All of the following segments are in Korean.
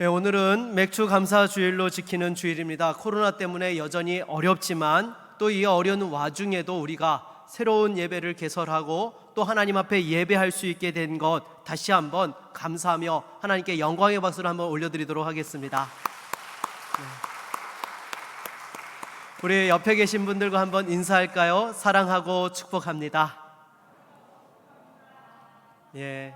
네, 오늘은 맥주 감사 주일로 지키는 주일입니다. 코로나 때문에 여전히 어렵지만 또 이 어려운 와중에도 우리가 새로운 예배를 개설하고 또 하나님 앞에 예배할 수 있게 된 것 다시 한번 감사하며 하나님께 영광의 박수를 한번 올려드리도록 하겠습니다. 우리 옆에 계신 분들과 한번 인사할까요? 사랑하고 축복합니다. 예,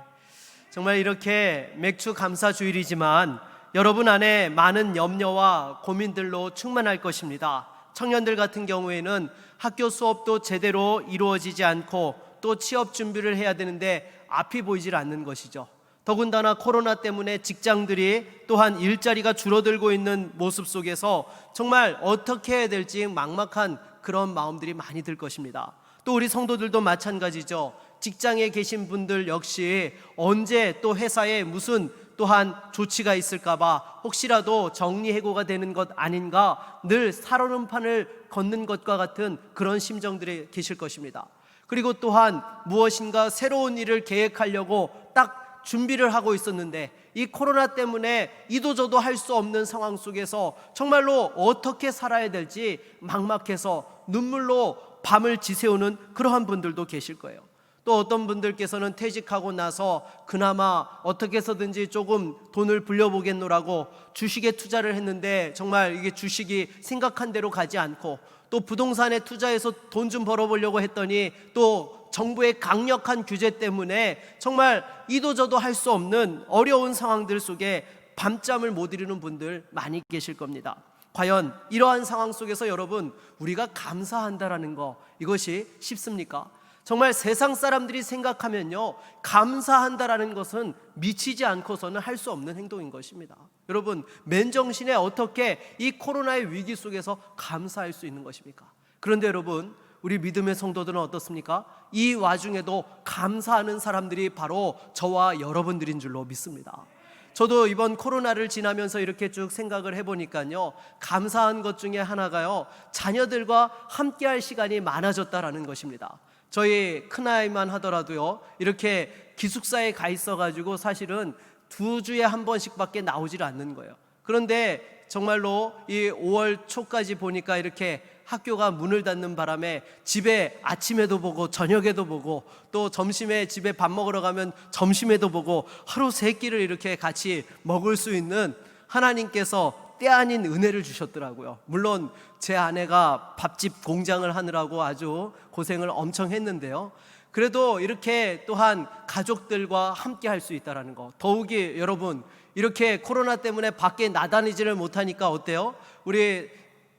정말 이렇게 맥주 감사 주일이지만 여러분 안에 많은 염려와 고민들로 충만할 것입니다. 청년들 같은 경우에는 학교 수업도 제대로 이루어지지 않고 또 취업 준비를 해야 되는데 앞이 보이질 않는 것이죠. 더군다나 코로나 때문에 직장들이 또한 일자리가 줄어들고 있는 모습 속에서 정말 어떻게 해야 될지 막막한 그런 마음들이 많이 들 것입니다. 또 우리 성도들도 마찬가지죠. 직장에 계신 분들 역시 언제 또 회사에 무슨 또한 조치가 있을까봐 혹시라도 정리해고가 되는 것 아닌가 늘 살얼음판을 걷는 것과 같은 그런 심정들이 계실 것입니다. 그리고 또한 무엇인가 새로운 일을 계획하려고 딱 준비를 하고 있었는데 이 코로나 때문에 이도저도 할 수 없는 상황 속에서 정말로 어떻게 살아야 될지 막막해서 눈물로 밤을 지새우는 그러한 분들도 계실 거예요. 또 어떤 분들께서는 퇴직하고 나서 그나마 어떻게 해서든지 조금 돈을 불려보겠노라고 주식에 투자를 했는데 정말 이게 주식이 생각한 대로 가지 않고 또 부동산에 투자해서 돈 좀 벌어보려고 했더니 또 정부의 강력한 규제 때문에 정말 이도저도 할 수 없는 어려운 상황들 속에 밤잠을 못 이루는 분들 많이 계실 겁니다. 과연 이러한 상황 속에서 여러분 우리가 감사한다라는 거 이것이 쉽습니까? 정말 세상 사람들이 생각하면요 감사한다라는 것은 미치지 않고서는 할 수 없는 행동인 것입니다. 여러분 맨정신에 어떻게 이 코로나의 위기 속에서 감사할 수 있는 것입니까? 그런데 여러분 우리 믿음의 성도들은 어떻습니까? 이 와중에도 감사하는 사람들이 바로 저와 여러분들인 줄로 믿습니다. 저도 이번 코로나를 지나면서 이렇게 쭉 생각을 해보니까요 감사한 것 중에 하나가요 자녀들과 함께할 시간이 많아졌다라는 것입니다. 저희 큰아이만 하더라도요 이렇게 기숙사에 가 있어가지고 사실은 2주에 한 번씩밖에 나오질 않는 거예요. 그런데 정말로 이 5월 초까지 보니까 이렇게 학교가 문을 닫는 바람에 집에 아침에도 보고 저녁에도 보고 또 점심에 집에 밥 먹으러 가면 점심에도 보고 하루 3끼를 이렇게 같이 먹을 수 있는 하나님께서 때 아닌 은혜를 주셨더라고요. 물론 제 아내가 밥집 공장을 하느라고 아주 고생을 엄청 했는데요 그래도 이렇게 또한 가족들과 함께 할 수 있다는 거 더욱이 여러분 이렇게 코로나 때문에 밖에 나다니지를 못하니까 어때요? 우리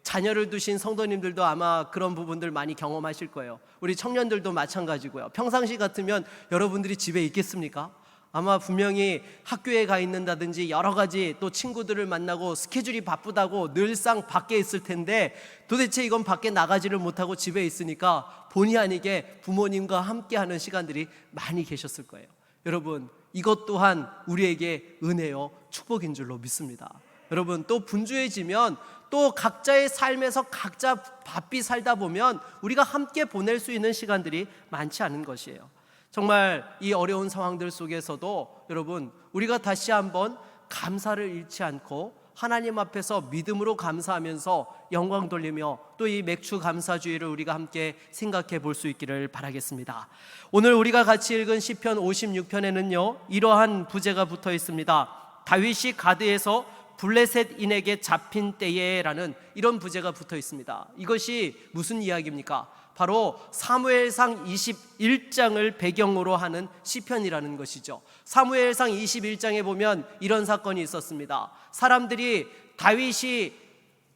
자녀를 두신 성도님들도 아마 그런 부분들 많이 경험하실 거예요. 우리 청년들도 마찬가지고요. 평상시 같으면 여러분들이 집에 있겠습니까? 아마 분명히 학교에 가 있는다든지 여러 가지 또 친구들을 만나고 스케줄이 바쁘다고 늘상 밖에 있을 텐데 도대체 이건 밖에 나가지를 못하고 집에 있으니까 본의 아니게 부모님과 함께하는 시간들이 많이 계셨을 거예요. 여러분 이것 또한 우리에게 은혜요 축복인 줄로 믿습니다. 여러분 또 분주해지면 또 각자의 삶에서 각자 바삐 살다 보면 우리가 함께 보낼 수 있는 시간들이 많지 않은 것이에요. 정말 이 어려운 상황들 속에서도 여러분 우리가 다시 한번 감사를 잃지 않고 하나님 앞에서 믿음으로 감사하면서 영광 돌리며 또 이 맥주 감사주의를 우리가 함께 생각해 볼 수 있기를 바라겠습니다. 오늘 우리가 같이 읽은 시편 56편에는요 이러한 부제가 붙어 있습니다. 다윗이 가드에서 블레셋인에게 잡힌 때에라는 이런 부제가 붙어 있습니다. 이것이 무슨 이야기입니까? 바로 사무엘상 21장을 배경으로 하는 시편이라는 것이죠. 사무엘상 21장에 보면 이런 사건이 있었습니다. 사람들이 다윗이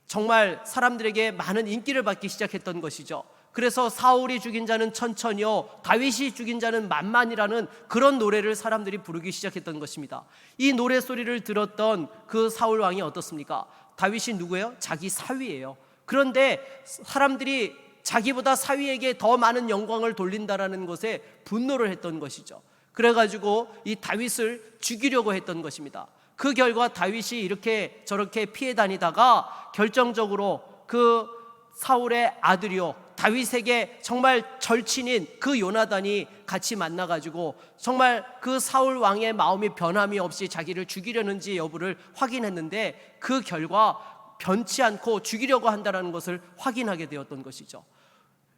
정말 사람들에게 많은 인기를 받기 시작했던 것이죠. 그래서 사울이 죽인 자는 천천히요 다윗이 죽인 자는 만만이라는 그런 노래를 사람들이 부르기 시작했던 것입니다. 이 노래 소리를 들었던 그 사울 왕이 어떻습니까? 다윗이 누구예요? 자기 사위예요. 그런데 사람들이 자기보다 사위에게 더 많은 영광을 돌린다라는 것에 분노를 했던 것이죠. 그래가지고 이 다윗을 죽이려고 했던 것입니다. 그 결과 다윗이 이렇게 저렇게 피해 다니다가 결정적으로 그 사울의 아들이요 다윗에게 정말 절친인 그 요나단이 같이 만나가지고 정말 그 사울 왕의 마음이 변함이 없이 자기를 죽이려는지 여부를 확인했는데 그 결과 변치 않고 죽이려고 한다는 것을 확인하게 되었던 것이죠.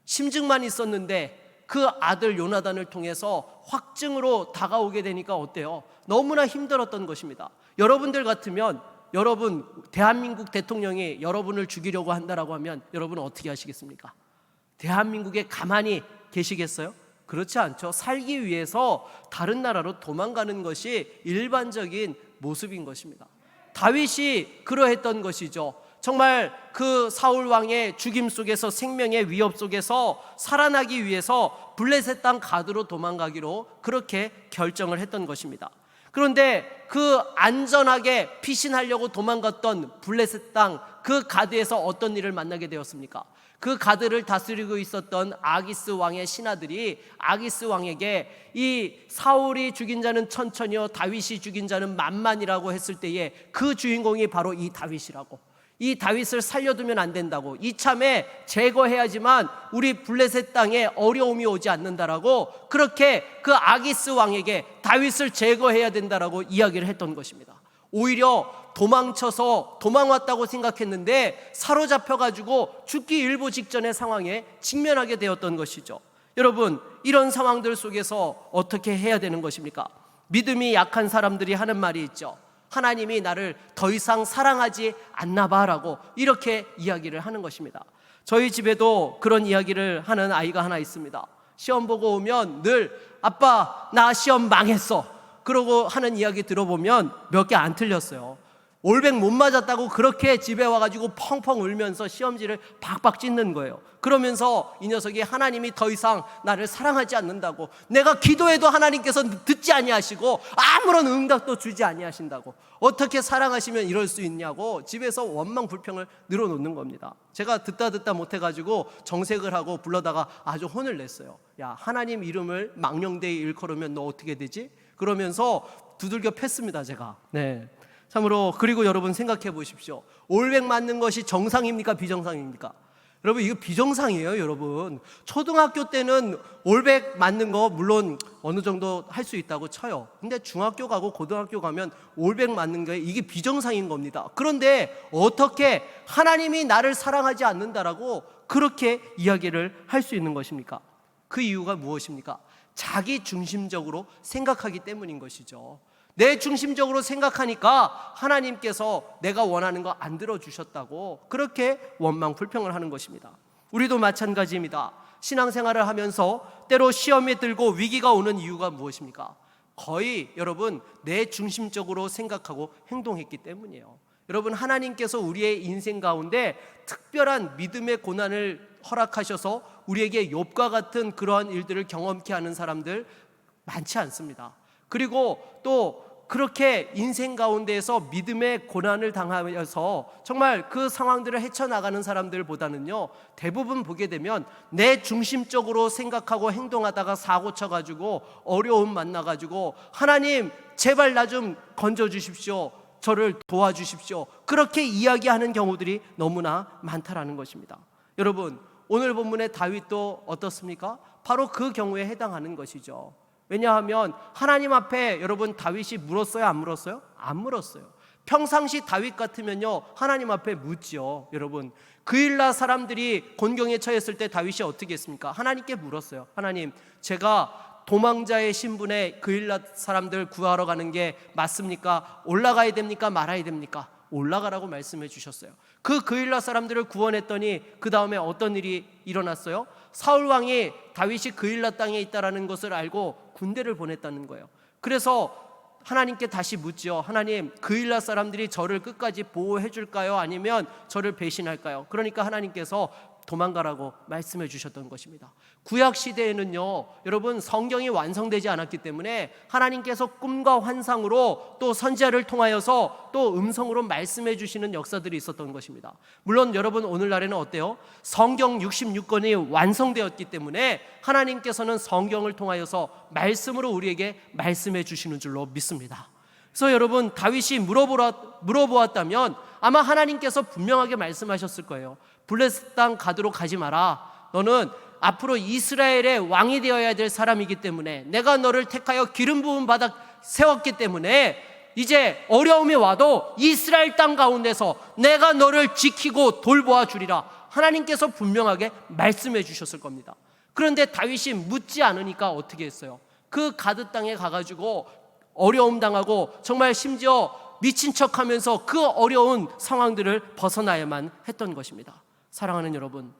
심증만 있었는데 그 아들 요나단을 통해서 확증으로 다가오게 되니까 어때요? 너무나 힘들었던 것입니다. 여러분들 같으면, 여러분 대한민국 대통령이 여러분을 죽이려고 한다라고 하면 여러분은 어떻게 하시겠습니까? 대한민국에 가만히 계시겠어요? 그렇지 않죠. 살기 위해서 다른 나라로 도망가는 것이 일반적인 모습인 것입니다. 다윗이 그러했던 것이죠. 정말 그 사울 왕의 죽임 속에서, 생명의 위협 속에서 살아나기 위해서 블레셋 땅 가드로 도망가기로 그렇게 결정을 했던 것입니다. 그런데 그 안전하게 피신하려고 도망갔던 블레셋 땅 그 가드에서 어떤 일을 만나게 되었습니까? 그 가드를 다스리고 있었던 아기스 왕의 신하들이 아기스 왕에게 이 사울이 죽인 자는 천천히요 다윗이 죽인 자는 만만이라고 했을 때에 그 주인공이 바로 이 다윗이라고, 이 다윗을 살려두면 안 된다고, 이참에 제거해야지만 우리 블레셋 땅에 어려움이 오지 않는다라고 그렇게 그 아기스 왕에게 다윗을 제거해야 된다라고 이야기를 했던 것입니다. 오히려 도망쳐서 도망왔다고 생각했는데 사로잡혀가지고 죽기 일보 직전의 상황에 직면하게 되었던 것이죠. 여러분, 이런 상황들 속에서 어떻게 해야 되는 것입니까? 믿음이 약한 사람들이 하는 말이 있죠. 하나님이 나를 더 이상 사랑하지 않나 봐라고 이렇게 이야기를 하는 것입니다. 저희 집에도 그런 이야기를 하는 아이가 하나 있습니다. 시험 보고 오면 늘 아빠 나 시험 망했어 그러고 하는 이야기 들어보면 몇 개 안 틀렸어요. 올백 못 맞았다고 그렇게 집에 와가지고 펑펑 울면서 시험지를 박박 찢는 거예요. 그러면서 이 녀석이 하나님이 더 이상 나를 사랑하지 않는다고, 내가 기도해도 하나님께서 듣지 아니하시고 아무런 응답도 주지 아니하신다고, 어떻게 사랑하시면 이럴 수 있냐고 집에서 원망 불평을 늘어놓는 겁니다. 제가 듣다 못해가지고 정색을 하고 불러다가 아주 혼을 냈어요. 야, 하나님 이름을 망령되이 일컬으면 너 어떻게 되지? 그러면서 두들겨 팼습니다, 제가. 네. 참으로. 그리고 여러분 생각해 보십시오. 올백 맞는 것이 정상입니까? 비정상입니까? 여러분 이거 비정상이에요. 여러분 초등학교 때는 올백 맞는 거 물론 어느 정도 할 수 있다고 쳐요. 근데 중학교 가고 고등학교 가면 올백 맞는 게 이게 비정상인 겁니다. 그런데 어떻게 하나님이 나를 사랑하지 않는다라고 그렇게 이야기를 할 수 있는 것입니까? 그 이유가 무엇입니까? 자기 중심적으로 생각하기 때문인 것이죠. 내 중심적으로 생각하니까 하나님께서 내가 원하는 거 안 들어주셨다고 그렇게 원망 불평을 하는 것입니다. 우리도 마찬가지입니다. 신앙생활을 하면서 때로 시험에 들고 위기가 오는 이유가 무엇입니까? 거의 여러분 내 중심적으로 생각하고 행동했기 때문이에요. 여러분 하나님께서 우리의 인생 가운데 특별한 믿음의 고난을 허락하셔서 우리에게 욥과 같은 그러한 일들을 경험케 하는 사람들 많지 않습니다. 그리고 또 그렇게 인생 가운데에서 믿음의 고난을 당하여서 정말 그 상황들을 헤쳐나가는 사람들보다는요, 대부분 보게 되면 내 중심적으로 생각하고 행동하다가 사고 쳐가지고 어려움 만나가지고 하나님 제발 나 좀 건져주십시오, 저를 도와주십시오, 그렇게 이야기하는 경우들이 너무나 많다라는 것입니다. 여러분 오늘 본문의 다윗도 어떻습니까? 바로 그 경우에 해당하는 것이죠. 왜냐하면 하나님 앞에 여러분 다윗이 물었어요? 안 물었어요? 안 물었어요. 평상시 다윗 같으면요 하나님 앞에 묻지요. 여러분 그일라 사람들이 곤경에 처했을 때 다윗이 어떻게 했습니까? 하나님께 물었어요. 하나님 제가 도망자의 신분에 그일라 사람들 구하러 가는 게 맞습니까? 올라가야 됩니까? 말아야 됩니까? 올라가라고 말씀해 주셨어요. 그 그일라 사람들을 구원했더니 그 다음에 어떤 일이 일어났어요? 사울 왕이 다윗이 그일라 땅에 있다라는 것을 알고 군대를 보냈다는 거예요. 그래서 하나님께 다시 묻죠. 하나님 그일라 사람들이 저를 끝까지 보호해 줄까요? 아니면 저를 배신할까요? 그러니까 하나님께서 도망가라고 말씀해 주셨던 것입니다. 구약 시대에는요 여러분 성경이 완성되지 않았기 때문에 하나님께서 꿈과 환상으로 또 선지자를 통하여서 또 음성으로 말씀해 주시는 역사들이 있었던 것입니다. 물론 여러분 오늘날에는 어때요? 성경 66권이 완성되었기 때문에 하나님께서는 성경을 통하여서 말씀으로 우리에게 말씀해 주시는 줄로 믿습니다. 그래서 여러분 다윗이 물어보았다면 아마 하나님께서 분명하게 말씀하셨을 거예요. 블레셋 땅 가드로 가지 마라. 너는 앞으로 이스라엘의 왕이 되어야 될 사람이기 때문에 내가 너를 택하여 기름 부음 받아 세웠기 때문에 이제 어려움이 와도 이스라엘 땅 가운데서 내가 너를 지키고 돌보아 주리라. 하나님께서 분명하게 말씀해 주셨을 겁니다. 그런데 다윗이 묻지 않으니까 어떻게 했어요? 그 가드 땅에 가가지고 어려움 당하고 정말 심지어 미친 척하면서 그 어려운 상황들을 벗어나야만 했던 것입니다. 사랑하는 여러분,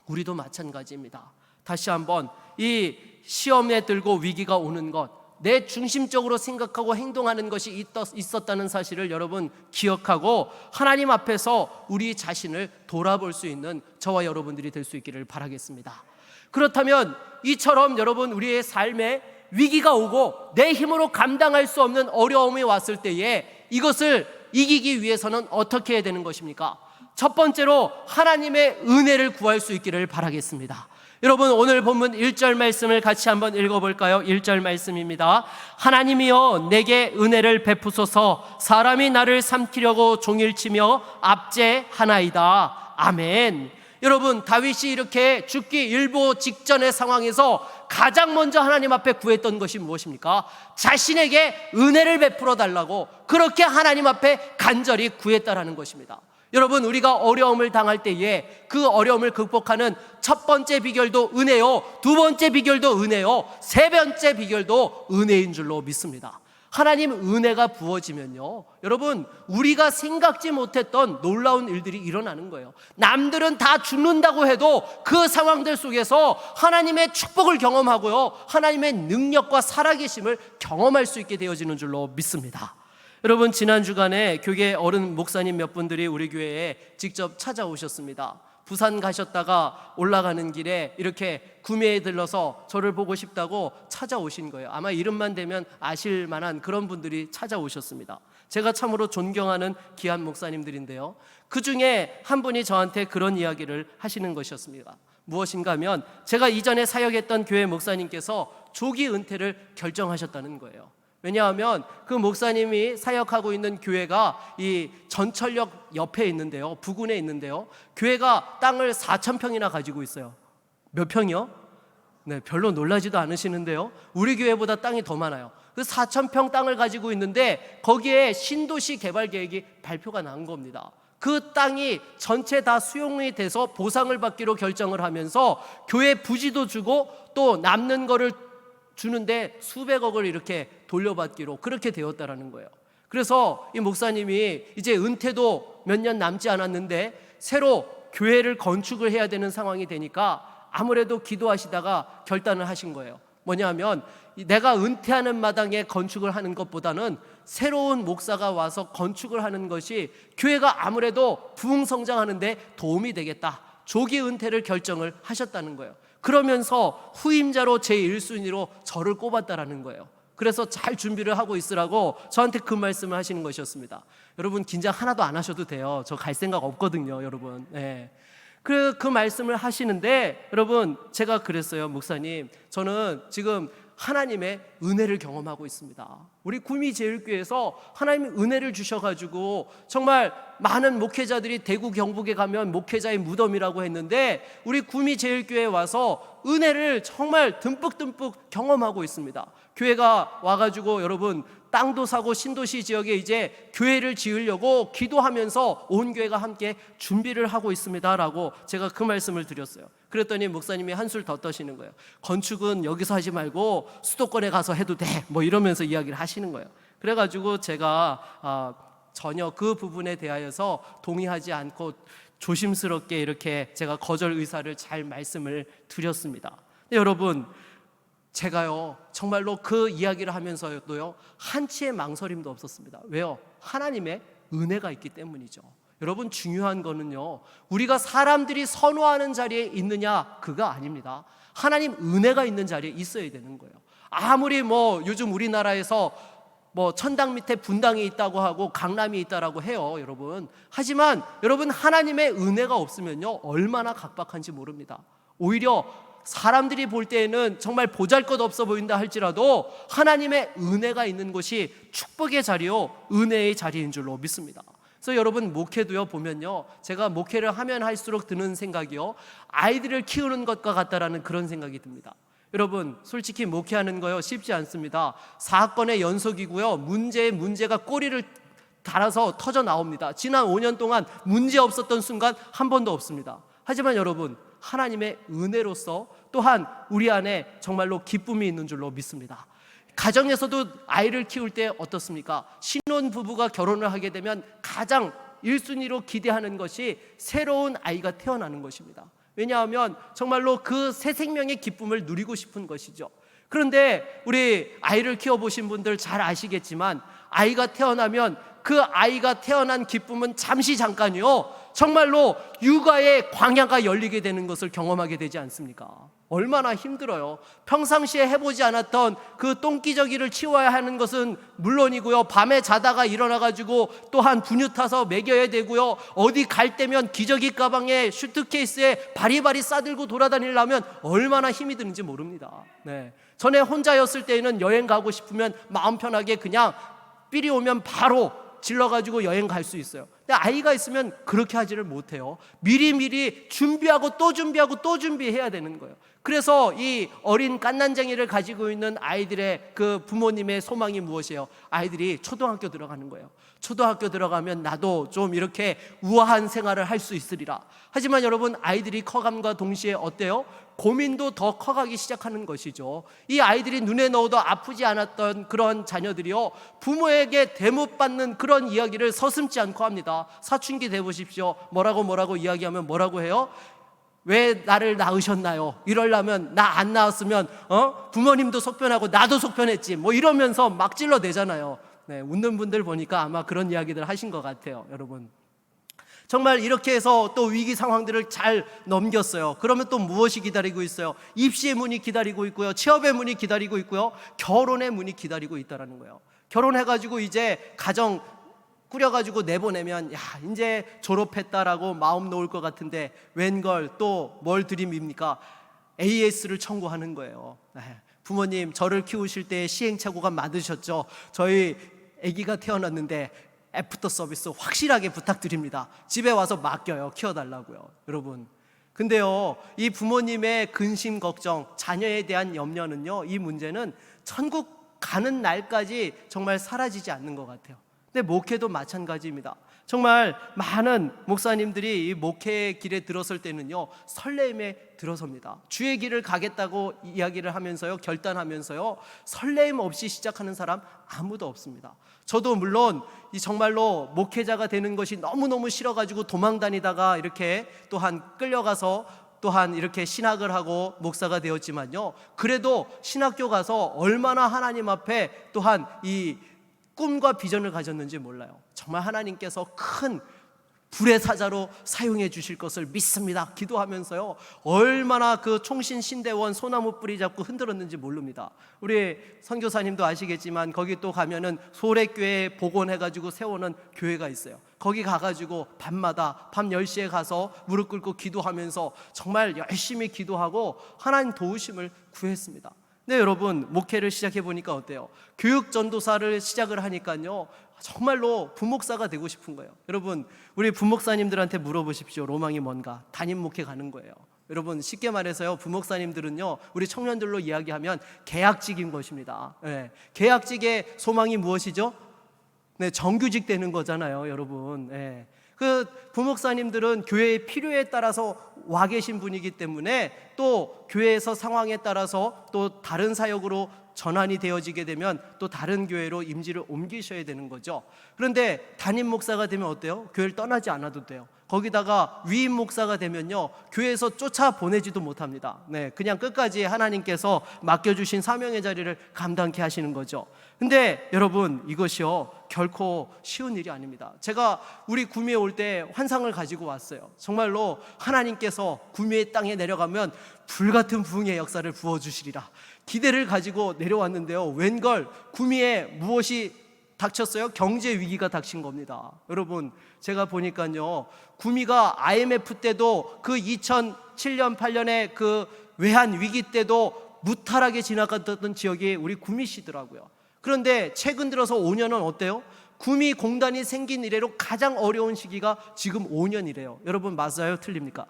우리도 마찬가지입니다. 다시 한번 이 시험에 들고 위기가 오는 것, 내 중심적으로 생각하고 행동하는 것이 있었다는 사실을 여러분 기억하고 하나님 앞에서 우리 자신을 돌아볼 수 있는 저와 여러분들이 될 수 있기를 바라겠습니다. 그렇다면 이처럼 여러분 우리의 삶에 위기가 오고 내 힘으로 감당할 수 없는 어려움이 왔을 때에 이것을 이기기 위해서는 어떻게 해야 되는 것입니까? 첫 번째로 하나님의 은혜를 구할 수 있기를 바라겠습니다. 여러분 오늘 본문 1절 말씀을 같이 한번 읽어볼까요? 1절 말씀입니다. 하나님이여 내게 은혜를 베푸소서. 사람이 나를 삼키려고 종일치며 압제하나이다. 아멘. 여러분 다윗이 이렇게 죽기 일보 직전의 상황에서 가장 먼저 하나님 앞에 구했던 것이 무엇입니까? 자신에게 은혜를 베풀어 달라고 그렇게 하나님 앞에 간절히 구했다라는 것입니다. 여러분 우리가 어려움을 당할 때에 그 어려움을 극복하는 첫 번째 비결도 은혜요, 두 번째 비결도 은혜요, 세 번째 비결도 은혜인 줄로 믿습니다. 하나님 은혜가 부어지면요, 여러분 우리가 생각지 못했던 놀라운 일들이 일어나는 거예요. 남들은 다 죽는다고 해도 그 상황들 속에서 하나님의 축복을 경험하고요, 하나님의 능력과 살아계심을 경험할 수 있게 되어지는 줄로 믿습니다. 여러분 지난 주간에 교계 어른 목사님 몇 분들이 우리 교회에 직접 찾아오셨습니다. 부산 가셨다가 올라가는 길에 이렇게 구미에 들러서 저를 보고 싶다고 찾아오신 거예요. 아마 이름만 대면 아실 만한 그런 분들이 찾아오셨습니다. 제가 참으로 존경하는 귀한 목사님들인데요, 그 중에 한 분이 저한테 그런 이야기를 하시는 것이었습니다. 무엇인가 하면 제가 이전에 사역했던 교회 목사님께서 조기 은퇴를 결정하셨다는 거예요. 왜냐하면 그 목사님이 사역하고 있는 교회가 이 전철역 옆에 있는데요, 부근에 있는데요, 교회가 땅을 4,000평이나 가지고 있어요. 몇 평이요? 네, 별로 놀라지도 않으시는데요, 우리 교회보다 땅이 더 많아요. 그 4,000평 땅을 가지고 있는데 거기에 신도시 개발 계획이 발표가 난 겁니다. 그 땅이 전체 다 수용이 돼서 보상을 받기로 결정을 하면서 교회 부지도 주고 또 남는 거를 주는데 수백억을 이렇게 돌려받기로 그렇게 되었다라는 거예요. 그래서 이 목사님이 이제 은퇴도 몇 년 남지 않았는데 새로 교회를 건축을 해야 되는 상황이 되니까 아무래도 기도하시다가 결단을 하신 거예요. 뭐냐면 내가 은퇴하는 마당에 건축을 하는 것보다는 새로운 목사가 와서 건축을 하는 것이 교회가 아무래도 부흥성장하는 데 도움이 되겠다, 조기 은퇴를 결정을 하셨다는 거예요. 그러면서 후임자로 제1순위로 저를 꼽았다라는 거예요. 그래서 잘 준비를 하고 있으라고 저한테 그 말씀을 하시는 것이었습니다. 여러분 긴장 하나도 안 하셔도 돼요. 저 갈 생각 없거든요, 여러분. 네. 그 말씀을 하시는데 여러분 제가 그랬어요. 목사님, 저는 지금 하나님의 은혜를 경험하고 있습니다. 우리 구미 제일교회에서 하나님의 은혜를 주셔가지고 정말 많은 목회자들이 대구 경북에 가면 목회자의 무덤이라고 했는데 우리 구미 제일교회에 와서 은혜를 정말 듬뿍듬뿍 경험하고 있습니다. 교회가 와가지고 여러분 땅도 사고 신도시 지역에 이제 교회를 지으려고 기도하면서 온 교회가 함께 준비를 하고 있습니다라고 제가 그 말씀을 드렸어요. 그랬더니 목사님이 한술 더 떠시는 거예요. 건축은 여기서 하지 말고 수도권에 가서 해도 돼, 뭐 이러면서 이야기를 하시는 거예요. 그래가지고 제가 전혀 그 부분에 대하여서 동의하지 않고 조심스럽게 이렇게 제가 거절 의사를 잘 말씀을 드렸습니다. 근데 여러분 제가요 정말로 그 이야기를 하면서도요 한치의 망설임도 없었습니다. 왜요? 하나님의 은혜가 있기 때문이죠. 여러분 중요한 거는요, 우리가 사람들이 선호하는 자리에 있느냐 그가 아닙니다. 하나님 은혜가 있는 자리에 있어야 되는 거예요. 아무리 뭐 요즘 우리나라에서 뭐 천당 밑에 분당이 있다고 하고 강남이 있다라고 해요, 여러분. 하지만 여러분 하나님의 은혜가 없으면요 얼마나 각박한지 모릅니다. 오히려 사람들이 볼 때에는 정말 보잘것없어 보인다 할지라도 하나님의 은혜가 있는 곳이 축복의 자리요 은혜의 자리인 줄로 믿습니다. 그래서 여러분, 목회도요 보면요, 제가 목회를 하면 할수록 드는 생각이요, 아이들을 키우는 것과 같다라는 그런 생각이 듭니다. 여러분, 솔직히 목회하는 거요 쉽지 않습니다. 사건의 연속이고요, 문제가 꼬리를 달아서 터져 나옵니다. 지난 5년 동안 문제 없었던 순간 한 번도 없습니다. 하지만 여러분, 하나님의 은혜로서 또한 우리 안에 정말로 기쁨이 있는 줄로 믿습니다. 가정에서도 아이를 키울 때 어떻습니까? 신혼 부부가 결혼을 하게 되면 가장 1순위로 기대하는 것이 새로운 아이가 태어나는 것입니다. 왜냐하면 정말로 그 새 생명의 기쁨을 누리고 싶은 것이죠. 그런데 우리 아이를 키워보신 분들 잘 아시겠지만, 아이가 태어나면 그 아이가 태어난 기쁨은 잠깐이요, 정말로 육아의 광야가 열리게 되는 것을 경험하게 되지 않습니까? 얼마나 힘들어요. 평상시에 해보지 않았던 그 똥기저귀를 치워야 하는 것은 물론이고요, 밤에 자다가 일어나가지고 또한 분유 타서 먹여야 되고요, 어디 갈 때면 기저귀 가방에 슈트케이스에 바리바리 싸들고 돌아다니려면 얼마나 힘이 드는지 모릅니다. 전에 혼자였을 때에는 여행 가고 싶으면 마음 편하게 그냥 삘이 오면 바로 질러가지고 여행 갈 수 있어요. 근데 아이가 있으면 그렇게 하지를 못해요. 미리미리 준비하고 또 준비하고 또 준비해야 되는 거예요. 그래서 이 어린 갓난쟁이를 가지고 있는 아이들의 그 부모님의 소망이 무엇이에요? 아이들이 초등학교 들어가는 거예요. 초등학교 들어가면 나도 좀 이렇게 우아한 생활을 할 수 있으리라. 하지만 여러분, 아이들이 커감과 동시에 어때요? 고민도 더 커가기 시작하는 것이죠. 이 아이들이 눈에 넣어도 아프지 않았던 그런 자녀들이요, 부모에게 대못받는 그런 이야기를 서슴지 않고 합니다. 사춘기 돼보십시오. 뭐라고 이야기하면 뭐라고 해요? 왜 나를 낳으셨나요? 이러려면 나 안 낳았으면 부모님도 속편하고 나도 속편했지, 뭐 이러면서 막 찔러대잖아요. 웃는 분들 보니까 아마 그런 이야기들 하신 것 같아요. 여러분, 정말 이렇게 해서 또 위기 상황들을 잘 넘겼어요. 그러면 또 무엇이 기다리고 있어요? 입시의 문이 기다리고 있고요, 취업의 문이 기다리고 있고요, 결혼의 문이 기다리고 있다는 거예요. 결혼해가지고 이제 가정 꾸려가지고 내보내면 이제 졸업했다라고 마음 놓을 것 같은데, 웬걸 또 뭘 들이밉니까? AS를 청구하는 거예요. 부모님, 저를 키우실 때 시행착오가 많으셨죠? 저희 아기가 태어났는데 애프터 서비스 확실하게 부탁드립니다. 집에 와서 맡겨요. 키워달라고요. 여러분, 근데요, 이 부모님의 근심 걱정, 자녀에 대한 염려는요, 이 문제는 천국 가는 날까지 정말 사라지지 않는 것 같아요. 근데 목회도 마찬가지입니다. 정말 많은 목사님들이 이 목회의 길에 들어설 때는요, 설레임에 들어섭니다. 주의 길을 가겠다고 이야기를 하면서요, 결단하면서요, 설레임 없이 시작하는 사람 아무도 없습니다. 저도 물론 이 정말로 목회자가 되는 것이 너무너무 싫어가지고 도망 다니다가 이렇게 또한 끌려가서 또한 이렇게 신학을 하고 목사가 되었지만요, 그래도 신학교 가서 얼마나 하나님 앞에 또한 이 꿈과 비전을 가졌는지 몰라요. 정말 하나님께서 큰 불의 사자로 사용해 주실 것을 믿습니다. 기도하면서요, 얼마나 그 총신신대원 소나무 뿌리 잡고 흔들었는지 모릅니다. 우리 선교사님도 아시겠지만 거기 또 가면은 소래교회 복원해가지고 세우는 교회가 있어요. 거기 가가지고 밤마다 밤 10시에 가서 무릎 꿇고 기도하면서 정말 열심히 기도하고 하나님 도우심을 구했습니다. 네, 여러분, 목회를 시작해 보니까 어때요? 교육 전도사를 시작을 하니까요, 정말로 부목사가 되고 싶은 거예요. 여러분, 우리 부목사님들한테 물어보십시오. 로망이 뭔가? 담임 목회 가는 거예요. 여러분, 쉽게 말해서요, 부목사님들은요, 우리 청년들로 이야기하면 계약직인 것입니다. 계약직의 소망이 무엇이죠? 정규직 되는 거잖아요, 여러분. 그 부목사님들은 교회의 필요에 따라서 와 계신 분이기 때문에 또 교회에서 상황에 따라서 또 다른 사역으로 전환이 되어지게 되면 또 다른 교회로 임지를 옮기셔야 되는 거죠. 그런데 담임 목사가 되면 어때요? 교회를 떠나지 않아도 돼요. 거기다가 위임 목사가 되면요, 교회에서 쫓아보내지도 못합니다. 그냥 끝까지 하나님께서 맡겨주신 사명의 자리를 감당케 하시는 거죠. 근데 여러분, 이것이요, 결코 쉬운 일이 아닙니다. 제가 우리 구미에 올 때 환상을 가지고 왔어요. 정말로 하나님께서 구미의 땅에 내려가면 불같은 부흥의 역사를 부어주시리라 기대를 가지고 내려왔는데요, 웬걸 구미에 무엇이 닥쳤어요? 경제 위기가 닥친 겁니다. 여러분, 제가 보니까요, 구미가 IMF 때도 그 2007년 8년에 그 외환 위기 때도 무탈하게 지나갔던 지역이 우리 구미시더라고요. 그런데 최근 들어서 5년은 어때요? 구미 공단이 생긴 이래로 가장 어려운 시기가 지금 5년이래요. 여러분 맞아요? 틀립니까?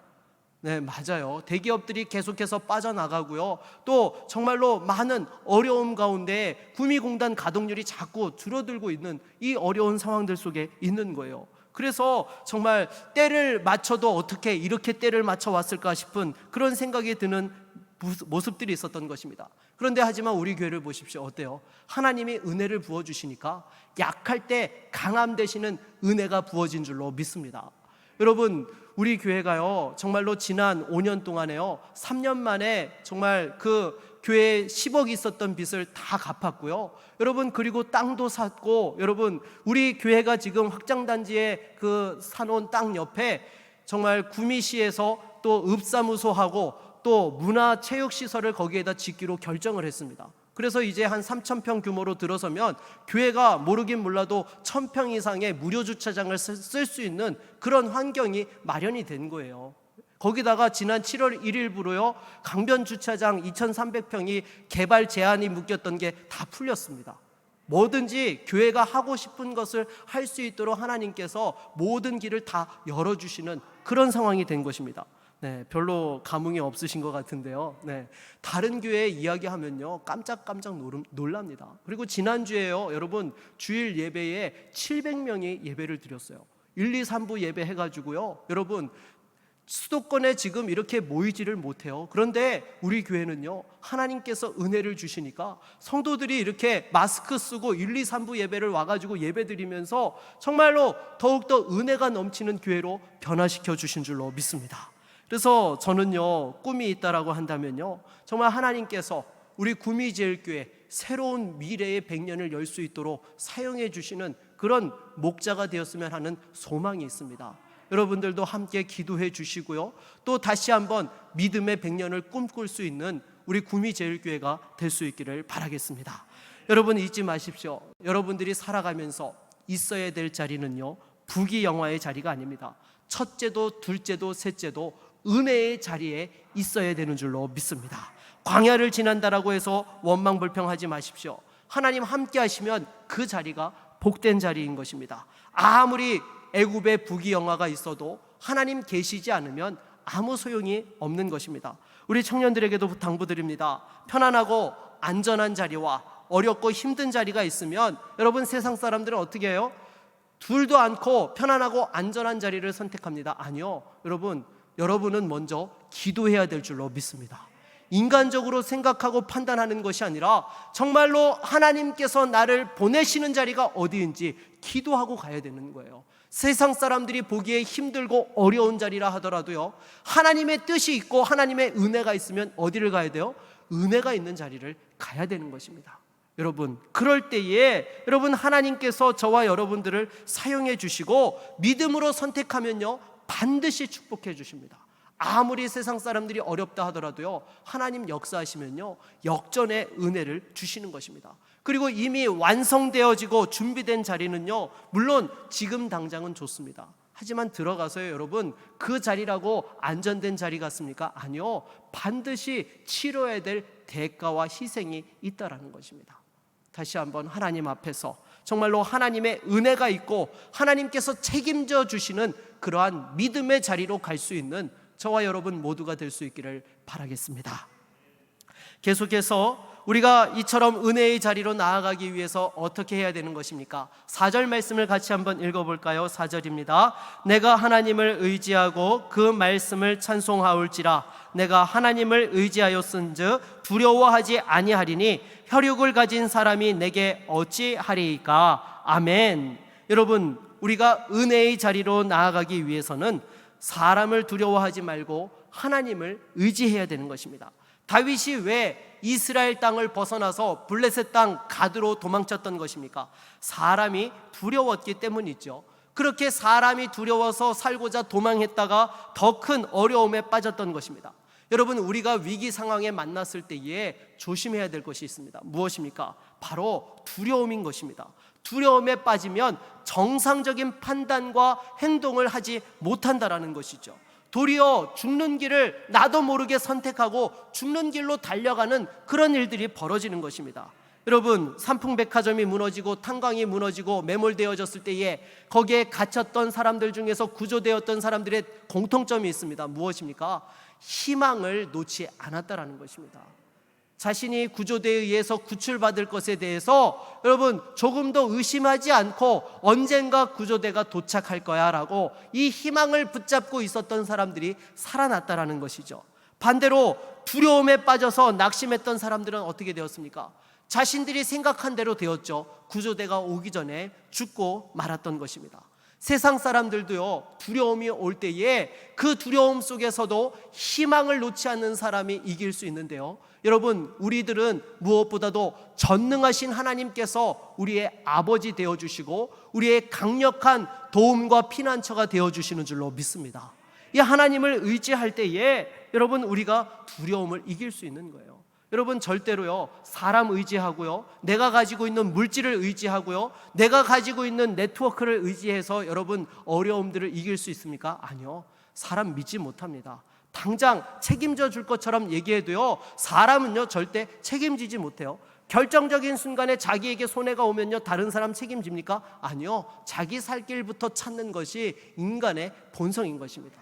네, 맞아요. 대기업들이 계속해서 빠져나가고요. 또 정말로 많은 어려움 가운데 구미공단 가동률이 자꾸 줄어들고 있는 이 어려운 상황들 속에 있는 거예요. 그래서 정말 때를 맞춰도 어떻게 이렇게 때를 맞춰 왔을까 싶은 그런 생각이 드는 모습들이 있었던 것입니다. 그런데 하지만 우리 교회를 보십시오. 어때요? 하나님이 은혜를 부어주시니까 약할 때 강함 되시는 은혜가 부어진 줄로 믿습니다. 여러분, 우리 교회가요 정말로 지난 5년 동안에요 3년 만에 정말 그 교회에 10억이 있었던 빚을 다 갚았고요. 여러분, 그리고 땅도 샀고, 여러분, 우리 교회가 지금 확장단지에 그 사놓은 땅 옆에 정말 구미시에서 또 읍사무소하고 또 문화체육시설을 거기에다 짓기로 결정을 했습니다. 그래서 이제 한 3,000평 규모로 들어서면 교회가 모르긴 몰라도 1,000평 이상의 무료 주차장을 쓸 수 있는 그런 환경이 마련이 된 거예요. 거기다가 지난 7월 1일부로요 강변 주차장 2,300평이 개발 제한이 묶였던 게 다 풀렸습니다. 뭐든지 교회가 하고 싶은 것을 할 수 있도록 하나님께서 모든 길을 다 열어주시는 그런 상황이 된 것입니다. 네, 별로 감흥이 없으신 것 같은데요. 네, 다른 교회 이야기하면요 깜짝깜짝 놀랍니다. 그리고 지난주에요 여러분 주일 예배에 700명이 예배를 드렸어요. 1, 2, 3부 예배 해가지고요 여러분 수도권에 지금 이렇게 모이지를 못해요. 그런데 우리 교회는요 하나님께서 은혜를 주시니까 성도들이 이렇게 마스크 쓰고 1, 2, 3부 예배를 와가지고 예배 드리면서 정말로 더욱더 은혜가 넘치는 교회로 변화시켜 주신 줄로 믿습니다. 그래서 저는요 꿈이 있다라고 한다면요 정말 하나님께서 우리 구미제일교회 새로운 미래의 100년을 열 수 있도록 사용해 주시는 그런 목자가 되었으면 하는 소망이 있습니다. 여러분들도 함께 기도해 주시고요 또 다시 한번 믿음의 100년을 꿈꿀 수 있는 우리 구미제일교회가 될 수 있기를 바라겠습니다. 여러분 잊지 마십시오. 여러분들이 살아가면서 있어야 될 자리는요 부귀영화의 자리가 아닙니다. 첫째도 둘째도 셋째도 은혜의 자리에 있어야 되는 줄로 믿습니다. 광야를 지난다라고 해서 원망불평하지 마십시오. 하나님 함께 하시면 그 자리가 복된 자리인 것입니다. 아무리 애굽에 부귀영화가 있어도 하나님 계시지 않으면 아무 소용이 없는 것입니다. 우리 청년들에게도 당부드립니다. 편안하고 안전한 자리와 어렵고 힘든 자리가 있으면 여러분 세상 사람들은 어떻게 해요? 둘도 않고 편안하고 안전한 자리를 선택합니다. 아니요, 여러분은 먼저 기도해야 될 줄로 믿습니다. 인간적으로 생각하고 판단하는 것이 아니라 정말로 하나님께서 나를 보내시는 자리가 어디인지 기도하고 가야 되는 거예요. 세상 사람들이 보기에 힘들고 어려운 자리라 하더라도요 하나님의 뜻이 있고 하나님의 은혜가 있으면 어디를 가야 돼요? 은혜가 있는 자리를 가야 되는 것입니다. 여러분, 그럴 때에 여러분 하나님께서 저와 여러분들을 사용해 주시고 믿음으로 선택하면요 반드시 축복해 주십니다. 아무리 세상 사람들이 어렵다 하더라도요 하나님 역사하시면요 역전의 은혜를 주시는 것입니다. 그리고 이미 완성되어지고 준비된 자리는요 물론 지금 당장은 좋습니다. 하지만 들어가서요 여러분 그 자리라고 안전된 자리 같습니까? 아니요, 반드시 치러야 될 대가와 희생이 있다라는 것입니다. 다시 한번 하나님 앞에서 정말로 하나님의 은혜가 있고 하나님께서 책임져 주시는 그러한 믿음의 자리로 갈 수 있는 저와 여러분 모두가 될 수 있기를 바라겠습니다. 계속해서 우리가 이처럼 은혜의 자리로 나아가기 위해서 어떻게 해야 되는 것입니까? 4절 말씀을 같이 한번 읽어볼까요? 4절입니다. 내가 하나님을 의지하고 그 말씀을 찬송하올지라. 내가 하나님을 의지하였은즉 두려워하지 아니하리니 혈육을 가진 사람이 내게 어찌하리이까. 아멘. 여러분, 우리가 은혜의 자리로 나아가기 위해서는 사람을 두려워하지 말고 하나님을 의지해야 되는 것입니다. 다윗이 왜 이스라엘 땅을 벗어나서 블레셋 땅 가드로 도망쳤던 것입니까? 사람이 두려웠기 때문이죠. 그렇게 사람이 두려워서 살고자 도망했다가 더 큰 어려움에 빠졌던 것입니다. 여러분, 우리가 위기 상황에 만났을 때에 조심해야 될 것이 있습니다. 무엇입니까? 바로 두려움인 것입니다. 두려움에 빠지면 정상적인 판단과 행동을 하지 못한다라는 것이죠. 도리어 죽는 길을 나도 모르게 선택하고 죽는 길로 달려가는 그런 일들이 벌어지는 것입니다. 여러분, 삼풍백화점이 무너지고 탄광이 무너지고 매몰되어졌을 때에 거기에 갇혔던 사람들 중에서 구조되었던 사람들의 공통점이 있습니다. 무엇입니까? 희망을 놓지 않았다라는 것입니다. 자신이 구조대에 의해서 구출받을 것에 대해서 여러분 조금도 의심하지 않고 언젠가 구조대가 도착할 거야 라고 이 희망을 붙잡고 있었던 사람들이 살아났다라는 것이죠. 반대로 두려움에 빠져서 낙심했던 사람들은 어떻게 되었습니까? 자신들이 생각한 대로 되었죠. 구조대가 오기 전에 죽고 말았던 것입니다. 세상 사람들도요, 두려움이 올 때에 그 두려움 속에서도 희망을 놓지 않는 사람이 이길 수 있는데요, 여러분, 우리들은 무엇보다도 전능하신 하나님께서 우리의 아버지 되어주시고 우리의 강력한 도움과 피난처가 되어주시는 줄로 믿습니다. 이 하나님을 의지할 때에 여러분, 우리가 두려움을 이길 수 있는 거예요. 여러분, 절대로요, 사람 의지하고요, 내가 가지고 있는 물질을 의지하고요, 내가 가지고 있는 네트워크를 의지해서 여러분 어려움들을 이길 수 있습니까? 아니요. 사람 믿지 못합니다. 당장 책임져 줄 것처럼 얘기해도요, 사람은요 절대 책임지지 못해요. 결정적인 순간에 자기에게 손해가 오면요, 다른 사람 책임집니까? 아니요. 자기 살 길부터 찾는 것이 인간의 본성인 것입니다.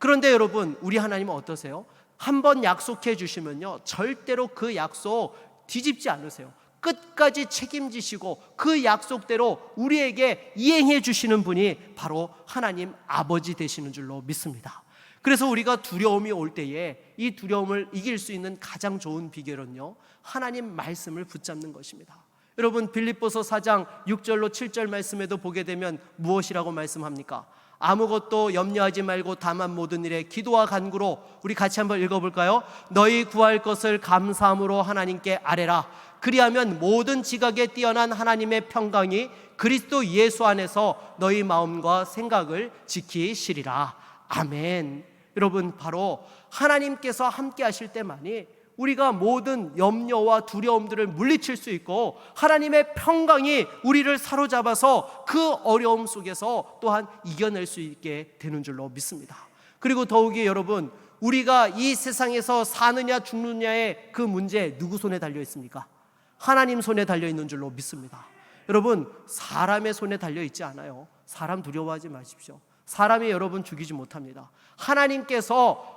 그런데 여러분, 우리 하나님은 어떠세요? 한번 약속해 주시면요, 절대로 그 약속 뒤집지 않으세요. 끝까지 책임지시고 그 약속대로 우리에게 이행해 주시는 분이 바로 하나님 아버지 되시는 줄로 믿습니다. 그래서 우리가 두려움이 올 때에 이 두려움을 이길 수 있는 가장 좋은 비결은요, 하나님 말씀을 붙잡는 것입니다. 여러분, 빌립보서 4장 6절로 7절 말씀에도 보게 되면 무엇이라고 말씀합니까? 아무것도 염려하지 말고 다만 모든 일에 기도와 간구로, 우리 같이 한번 읽어볼까요? 너희 구할 것을 감사함으로 하나님께 아뢰라. 그리하면 모든 지각에 뛰어난 하나님의 평강이 그리스도 예수 안에서 너희 마음과 생각을 지키시리라. 아멘. 여러분, 바로 하나님께서 함께 하실 때만이 우리가 모든 염려와 두려움들을 물리칠 수 있고 하나님의 평강이 우리를 사로잡아서 그 어려움 속에서 또한 이겨낼 수 있게 되는 줄로 믿습니다. 그리고 더욱이 여러분, 우리가 이 세상에서 사느냐 죽느냐의 그 문제 누구 손에 달려 있습니까? 하나님 손에 달려 있는 줄로 믿습니다. 여러분, 사람의 손에 달려 있지 않아요. 사람 두려워하지 마십시오. 사람이 여러분 죽이지 못합니다. 하나님께서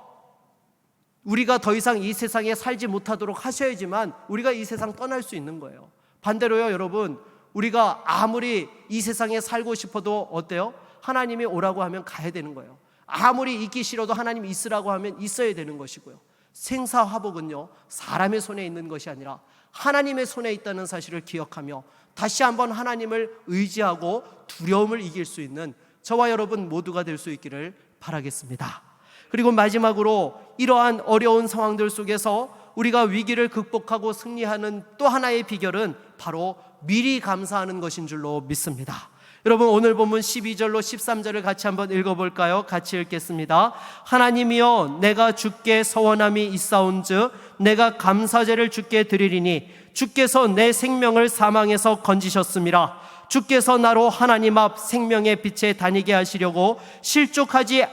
우리가 더 이상 이 세상에 살지 못하도록 하셔야지만 우리가 이 세상 떠날 수 있는 거예요. 반대로요, 여러분, 우리가 아무리 이 세상에 살고 싶어도 어때요? 하나님이 오라고 하면 가야 되는 거예요. 아무리 있기 싫어도 하나님이 있으라고 하면 있어야 되는 것이고요. 생사화복은요, 사람의 손에 있는 것이 아니라 하나님의 손에 있다는 사실을 기억하며 다시 한번 하나님을 의지하고 두려움을 이길 수 있는 저와 여러분 모두가 될 수 있기를 바라겠습니다. 그리고 마지막으로 이러한 어려운 상황들 속에서 우리가 위기를 극복하고 승리하는 또 하나의 비결은 바로 미리 감사하는 것인 줄로 믿습니다. 여러분, 오늘 본문 12절로 13절을 같이 한번 읽어볼까요? 같이 읽겠습니다. 하나님이여, 내가 주께 서원함이 있사온즉 내가 감사제를 주께 드리리니 주께서 내 생명을 사망에서 건지셨음이라. 주께서 나로 하나님 앞 생명의 빛에 다니게 하시려고 실족하지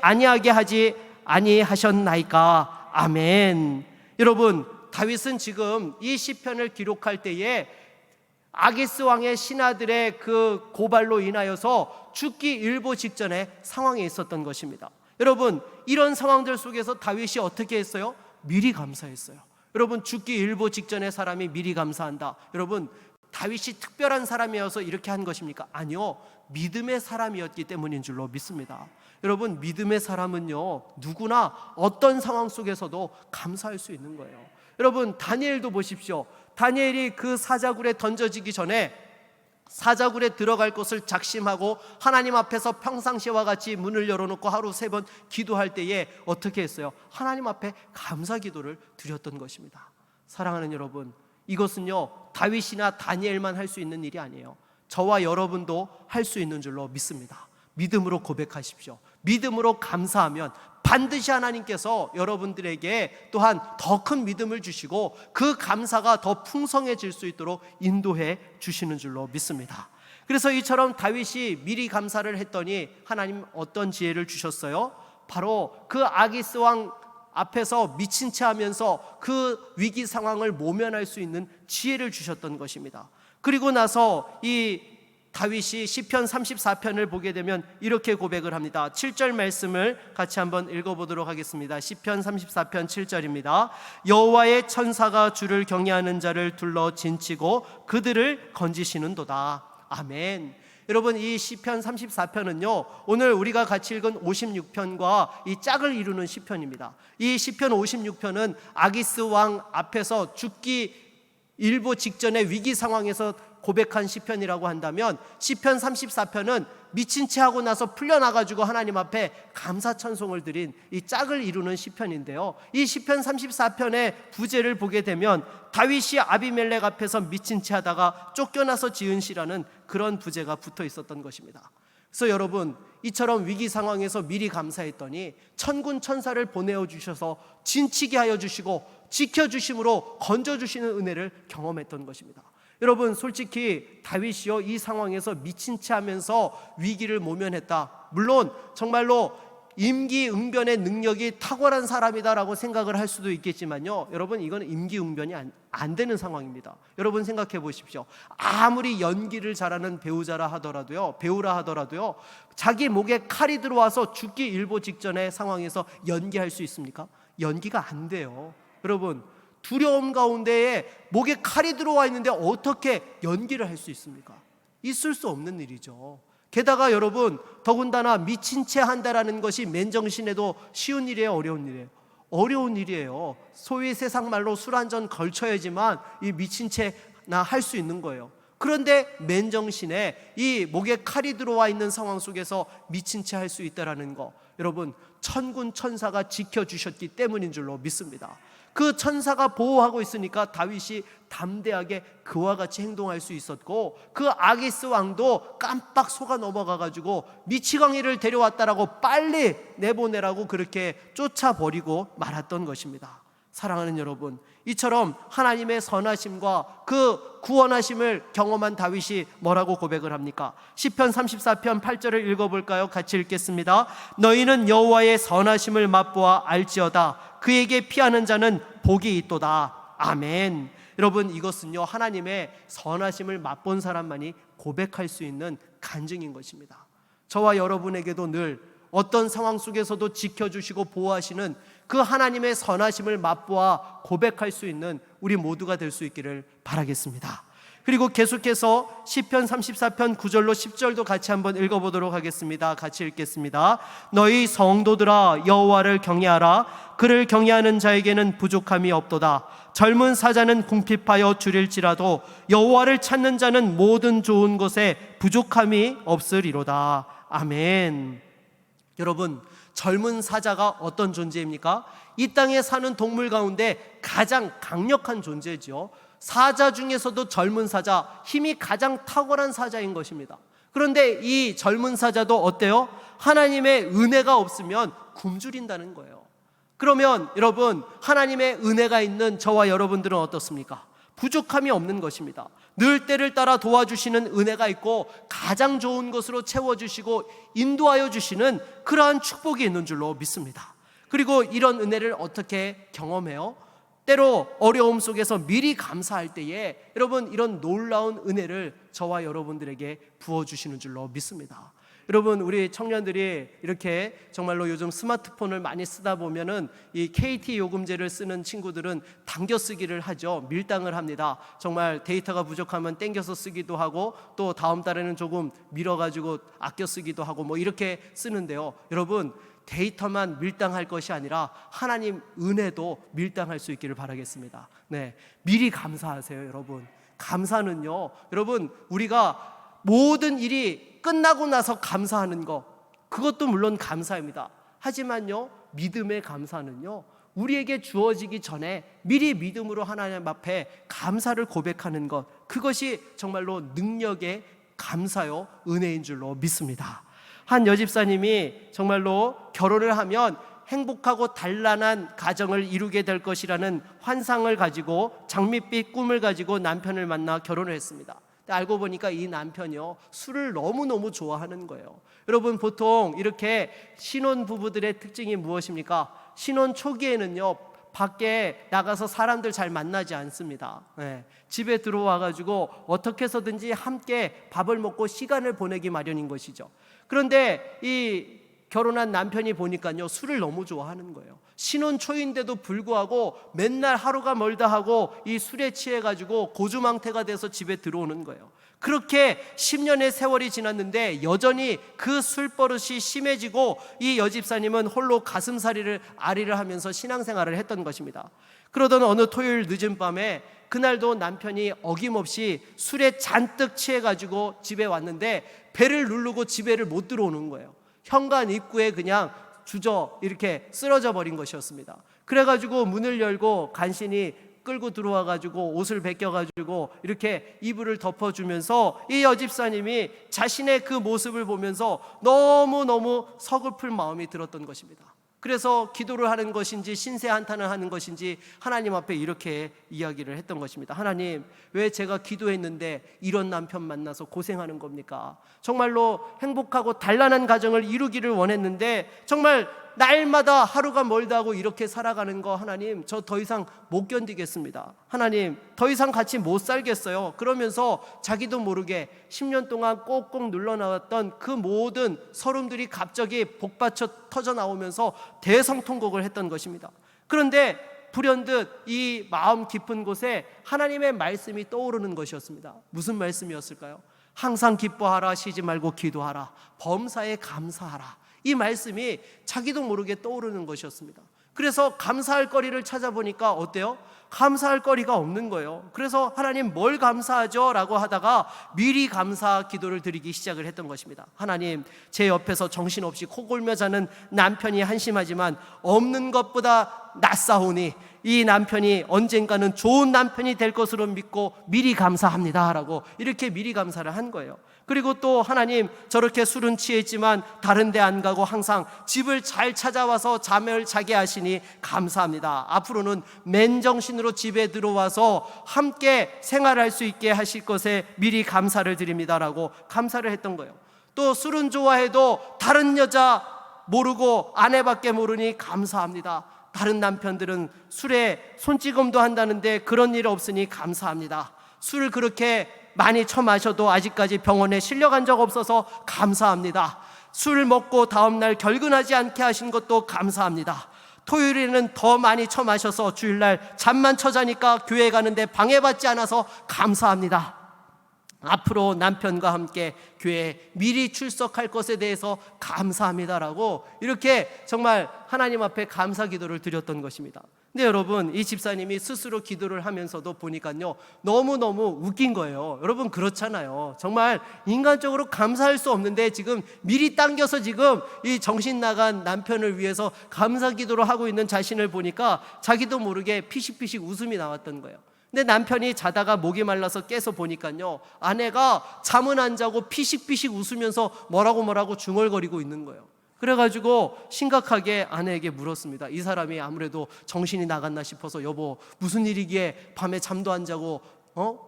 아니하셨나이까. 아멘. 여러분, 다윗은 지금 이 시편을 기록할 때에 아기스 왕의 신하들의 그 고발로 인하여서 죽기 일보 직전의 상황에 있었던 것입니다. 여러분, 이런 상황들 속에서 다윗이 어떻게 했어요? 미리 감사했어요. 여러분, 죽기 일보 직전의 사람이 미리 감사한다. 여러분, 다윗이 특별한 사람이어서 이렇게 한 것입니까? 아니요, 믿음의 사람이었기 때문인 줄로 믿습니다. 여러분, 믿음의 사람은요, 누구나 어떤 상황 속에서도 감사할 수 있는 거예요. 여러분, 다니엘도 보십시오. 다니엘이 그 사자굴에 던져지기 전에 사자굴에 들어갈 것을 작심하고 하나님 앞에서 평상시와 같이 문을 열어놓고 하루 3번 기도할 때에 어떻게 했어요? 하나님 앞에 감사 기도를 드렸던 것입니다. 사랑하는 여러분, 이것은요, 다윗이나 다니엘만 할 수 있는 일이 아니에요. 저와 여러분도 할 수 있는 줄로 믿습니다. 믿음으로 고백하십시오. 믿음으로 감사하면 반드시 하나님께서 여러분들에게 또한 더 큰 믿음을 주시고 그 감사가 더 풍성해질 수 있도록 인도해 주시는 줄로 믿습니다. 그래서 이처럼 다윗이 미리 감사를 했더니 하나님 어떤 지혜를 주셨어요? 바로 그 아기스 왕 앞에서 미친 채 하면서 그 위기 상황을 모면할 수 있는 지혜를 주셨던 것입니다. 그리고 나서 이 다윗이 시편 34편을 보게 되면 이렇게 고백을 합니다. 7절 말씀을 같이 한번 읽어보도록 하겠습니다. 시편 34편 7절입니다. 여호와의 천사가 주를 경외하는 자를 둘러 진치고 그들을 건지시는도다. 아멘. 여러분, 이 시편 34편은요 오늘 우리가 같이 읽은 56편과 이 짝을 이루는 시편입니다. 이 시편 56편은 아기스 왕 앞에서 죽기 일보 직전의 위기 상황에서 고백한 시편이라고 한다면, 시편 34편은 미친 채 하고 나서 풀려나가지고 하나님 앞에 감사 찬송을 드린 이 짝을 이루는 시편인데요, 이 시편 34편의 부제를 보게 되면 다윗이 아비멜렉 앞에서 미친 채 하다가 쫓겨나서 지은 시라는 그런 부제가 붙어 있었던 것입니다. 그래서 여러분, 이처럼 위기 상황에서 미리 감사했더니 천군 천사를 보내어 주셔서 진치게 하여 주시고 지켜주심으로 건져주시는 은혜를 경험했던 것입니다. 여러분, 솔직히 다윗이요 이 상황에서 미친 채 하면서 위기를 모면했다, 물론 정말로 임기응변의 능력이 탁월한 사람이다라고 생각을 할 수도 있겠지만요, 여러분, 이건 임기응변이 안 되는 상황입니다. 여러분 생각해 보십시오. 아무리 연기를 잘하는 배우라 하더라도요 자기 목에 칼이 들어와서 죽기 일보 직전의 상황에서 연기할 수 있습니까? 연기가 안 돼요. 여러분, 두려움 가운데에 목에 칼이 들어와 있는데 어떻게 연기를 할 수 있습니까? 있을 수 없는 일이죠. 게다가 여러분, 더군다나 미친 채 한다라는 것이 맨정신에도 쉬운 일이에요, 어려운 일이에요? 어려운 일이에요. 소위 세상 말로 술 한 잔 걸쳐야지만 이 미친 채나 할 수 있는 거예요. 그런데 맨정신에 이 목에 칼이 들어와 있는 상황 속에서 미친 채 할 수 있다라는 거, 여러분, 천군 천사가 지켜주셨기 때문인 줄로 믿습니다. 그 천사가 보호하고 있으니까 다윗이 담대하게 그와 같이 행동할 수 있었고, 그 아기스 왕도 깜빡 속아 넘어가가지고 미치광이를 데려왔다라고 빨리 내보내라고 그렇게 쫓아버리고 말았던 것입니다. 사랑하는 여러분, 이처럼 하나님의 선하심과 그 구원하심을 경험한 다윗이 뭐라고 고백을 합니까? 시편 34편 8절을 읽어볼까요? 같이 읽겠습니다. 너희는 여호와의 선하심을 맛보아 알지어다. 그에게 피하는 자는 복이 있도다. 아멘. 여러분, 이것은요 하나님의 선하심을 맛본 사람만이 고백할 수 있는 간증인 것입니다. 저와 여러분에게도 늘 어떤 상황 속에서도 지켜주시고 보호하시는 그 하나님의 선하심을 맛보아 고백할 수 있는 우리 모두가 될 수 있기를 바라겠습니다. 그리고 계속해서 시편 34편 9절로 10절도 같이 한번 읽어보도록 하겠습니다. 같이 읽겠습니다. 너희 성도들아, 여호와를 경외하라. 그를 경외하는 자에게는 부족함이 없도다. 젊은 사자는 궁핍하여 줄일지라도 여호와를 찾는 자는 모든 좋은 것에 부족함이 없으리로다. 아멘. 여러분, 젊은 사자가 어떤 존재입니까? 이 땅에 사는 동물 가운데 가장 강력한 존재죠. 사자 중에서도 젊은 사자, 힘이 가장 탁월한 사자인 것입니다. 그런데 이 젊은 사자도 어때요? 하나님의 은혜가 없으면 굶주린다는 거예요. 그러면 여러분, 하나님의 은혜가 있는 저와 여러분들은 어떻습니까? 부족함이 없는 것입니다. 늘 때를 따라 도와주시는 은혜가 있고 가장 좋은 것으로 채워주시고 인도하여 주시는 그러한 축복이 있는 줄로 믿습니다. 그리고 이런 은혜를 어떻게 경험해요? 때로 어려움 속에서 미리 감사할 때에 여러분, 이런 놀라운 은혜를 저와 여러분들에게 부어주시는 줄로 믿습니다. 여러분, 우리 청년들이 이렇게 정말로 요즘 스마트폰을 많이 쓰다 보면은 이 KT 요금제를 쓰는 친구들은 당겨 쓰기를 하죠. 밀당을 합니다. 정말 데이터가 부족하면 땡겨서 쓰기도 하고 또 다음 달에는 조금 밀어가지고 아껴 쓰기도 하고 뭐 이렇게 쓰는데요. 여러분, 데이터만 밀당할 것이 아니라 하나님 은혜도 밀당할 수 있기를 바라겠습니다. 네, 미리 감사하세요, 여러분. 감사는요, 여러분, 우리가 모든 일이 끝나고 나서 감사하는 것, 그것도 물론 감사입니다. 하지만요, 믿음의 감사는요, 우리에게 주어지기 전에 미리 믿음으로 하나님 앞에 감사를 고백하는 것, 그것이 정말로 능력의 감사요 은혜인 줄로 믿습니다. 한 여집사님이 정말로 결혼을 하면 행복하고 단란한 가정을 이루게 될 것이라는 환상을 가지고 장밋빛 꿈을 가지고 남편을 만나 결혼을 했습니다. 알고 보니까 이 남편이요, 술을 너무너무 좋아하는 거예요. 여러분, 보통 이렇게 신혼부부들의 특징이 무엇입니까? 신혼 초기에는요, 밖에 나가서 사람들 잘 만나지 않습니다. 집에 들어와가지고 어떻게 해서든지 함께 밥을 먹고 시간을 보내기 마련인 것이죠. 그런데 이 결혼한 남편이 보니까요, 술을 너무 좋아하는 거예요. 신혼 초인데도 불구하고 맨날 하루가 멀다 하고 이 술에 취해가지고 고주망태가 돼서 집에 들어오는 거예요. 그렇게 10년의 세월이 지났는데 여전히 그 술버릇이 심해지고 이 여집사님은 홀로 가슴살이를 아리를 하면서 신앙생활을 했던 것입니다. 그러던 어느 토요일 늦은 밤에, 그날도 남편이 어김없이 술에 잔뜩 취해가지고 집에 왔는데 배를 누르고 집에를 못 들어오는 거예요. 현관 입구에 그냥 이렇게 쓰러져 버린 것이었습니다. 그래가지고 문을 열고 간신히 끌고 들어와가지고 옷을 벗겨가지고 이렇게 이불을 덮어주면서 이 여집사님이 자신의 그 모습을 보면서 너무너무 서글픈 마음이 들었던 것입니다. 그래서 기도를 하는 것인지 신세 한탄을 하는 것인지 하나님 앞에 이렇게 이야기를 했던 것입니다. 하나님, 왜 제가 기도했는데 이런 남편 만나서 고생하는 겁니까? 정말로 행복하고 단란한 가정을 이루기를 원했는데 정말 날마다 하루가 멀다 하고 이렇게 살아가는 거, 하나님, 저 더 이상 못 견디겠습니다. 하나님, 더 이상 같이 못 살겠어요. 그러면서 자기도 모르게 10년 동안 꼭꼭 눌러나왔던 그 모든 서름들이 갑자기 복받쳐 터져 나오면서 대성통곡을 했던 것입니다. 그런데 불현듯 이 마음 깊은 곳에 하나님의 말씀이 떠오르는 것이었습니다. 무슨 말씀이었을까요? 항상 기뻐하라, 쉬지 말고 기도하라, 범사에 감사하라. 이 말씀이 자기도 모르게 떠오르는 것이었습니다. 그래서 감사할 거리를 찾아보니까 어때요? 감사할 거리가 없는 거예요. 그래서 하나님, 뭘 감사하죠? 라고 하다가 미리 감사 기도를 드리기 시작을 했던 것입니다. 하나님, 제 옆에서 정신없이 코골며 자는 남편이 한심하지만 없는 것보다 낫사오니 이 남편이 언젠가는 좋은 남편이 될 것으로 믿고 미리 감사합니다 라고 이렇게 미리 감사를 한 거예요. 그리고 또 하나님, 저렇게 술은 취했지만 다른 데 안 가고 항상 집을 잘 찾아와서 잠을 자게 하시니 감사합니다. 앞으로는 맨정신으로 집에 들어와서 함께 생활할 수 있게 하실 것에 미리 감사를 드립니다라고 감사를 했던 거예요. 또 술은 좋아해도 다른 여자 모르고 아내밖에 모르니 감사합니다. 다른 남편들은 술에 손찌검도 한다는데 그런 일 없으니 감사합니다. 술을 그렇게 많이 처마셔도 아직까지 병원에 실려간 적 없어서 감사합니다. 술 먹고 다음날 결근하지 않게 하신 것도 감사합니다. 토요일에는 더 많이 처마셔서 주일날 잠만 쳐자니까 교회 가는데 방해받지 않아서 감사합니다. 앞으로 남편과 함께 교회에 미리 출석할 것에 대해서 감사합니다라고 이렇게 정말 하나님 앞에 감사 기도를 드렸던 것입니다. 근데 여러분, 이 집사님이 스스로 기도를 하면서도 보니까요, 너무너무 웃긴 거예요. 여러분, 그렇잖아요. 정말 인간적으로 감사할 수 없는데 지금 미리 당겨서 지금 이 정신 나간 남편을 위해서 감사 기도를 하고 있는 자신을 보니까 자기도 모르게 피식피식 웃음이 나왔던 거예요. 근데 남편이 자다가 목이 말라서 깨서 보니까요, 아내가 잠은 안 자고 피식피식 웃으면서 뭐라고 중얼거리고 있는 거예요. 그래가지고 심각하게 아내에게 물었습니다. 이 사람이 아무래도 정신이 나갔나 싶어서, 여보, 무슨 일이기에 밤에 잠도 안 자고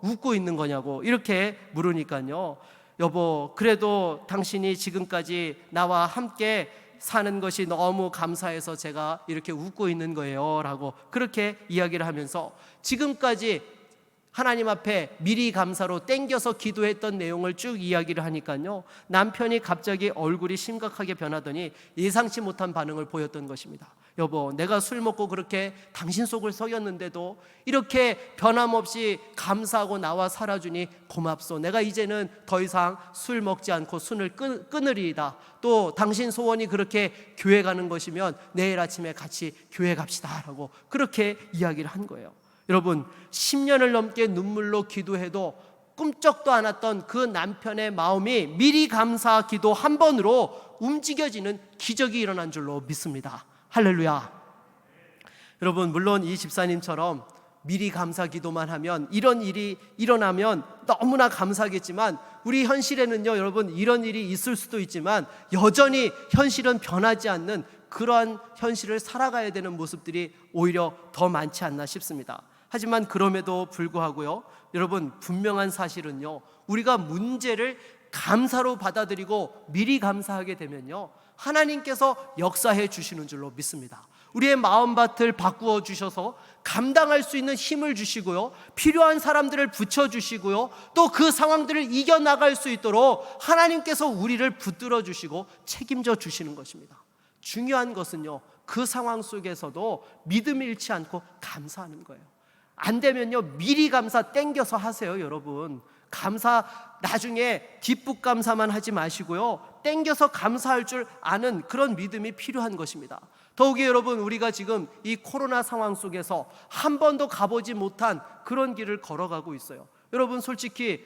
웃고 있는 거냐고 이렇게 물으니까요, 여보, 그래도 당신이 지금까지 나와 함께 사는 것이 너무 감사해서 제가 이렇게 웃고 있는 거예요 라고 그렇게 이야기를 하면서 지금까지 하나님 앞에 미리 감사로 땡겨서 기도했던 내용을 쭉 이야기를 하니까요, 남편이 갑자기 얼굴이 심각하게 변하더니 예상치 못한 반응을 보였던 것입니다. 여보, 내가 술 먹고 그렇게 당신 속을 속였는데도 이렇게 변함없이 감사하고 나와 살아주니 고맙소. 내가 이제는 더 이상 술 먹지 않고 술을 끊으리이다. 또 당신 소원이 그렇게 교회 가는 것이면 내일 아침에 같이 교회 갑시다 라고 그렇게 이야기를 한 거예요. 여러분, 10년을 넘게 눈물로 기도해도 꿈쩍도 않았던 그 남편의 마음이 미리 감사 기도 한 번으로 움직여지는 기적이 일어난 줄로 믿습니다. 할렐루야. 여러분, 물론 이 집사님처럼 미리 감사 기도만 하면 이런 일이 일어나면 너무나 감사하겠지만, 우리 현실에는요, 여러분, 이런 일이 있을 수도 있지만 여전히 현실은 변하지 않는 그러한 현실을 살아가야 되는 모습들이 오히려 더 많지 않나 싶습니다. 하지만 그럼에도 불구하고요, 여러분, 분명한 사실은요, 우리가 문제를 감사로 받아들이고 미리 감사하게 되면요, 하나님께서 역사해 주시는 줄로 믿습니다. 우리의 마음밭을 바꾸어 주셔서 감당할 수 있는 힘을 주시고요, 필요한 사람들을 붙여주시고요, 또 그 상황들을 이겨나갈 수 있도록 하나님께서 우리를 붙들어 주시고 책임져 주시는 것입니다. 중요한 것은요, 그 상황 속에서도 믿음 잃지 않고 감사하는 거예요. 안 되면요, 미리 감사 땡겨서 하세요. 여러분, 감사 나중에 뒷북 감사만 하지 마시고요, 땡겨서 감사할 줄 아는 그런 믿음이 필요한 것입니다. 더욱이 여러분, 우리가 지금 이 코로나 상황 속에서 한 번도 가보지 못한 그런 길을 걸어가고 있어요. 여러분, 솔직히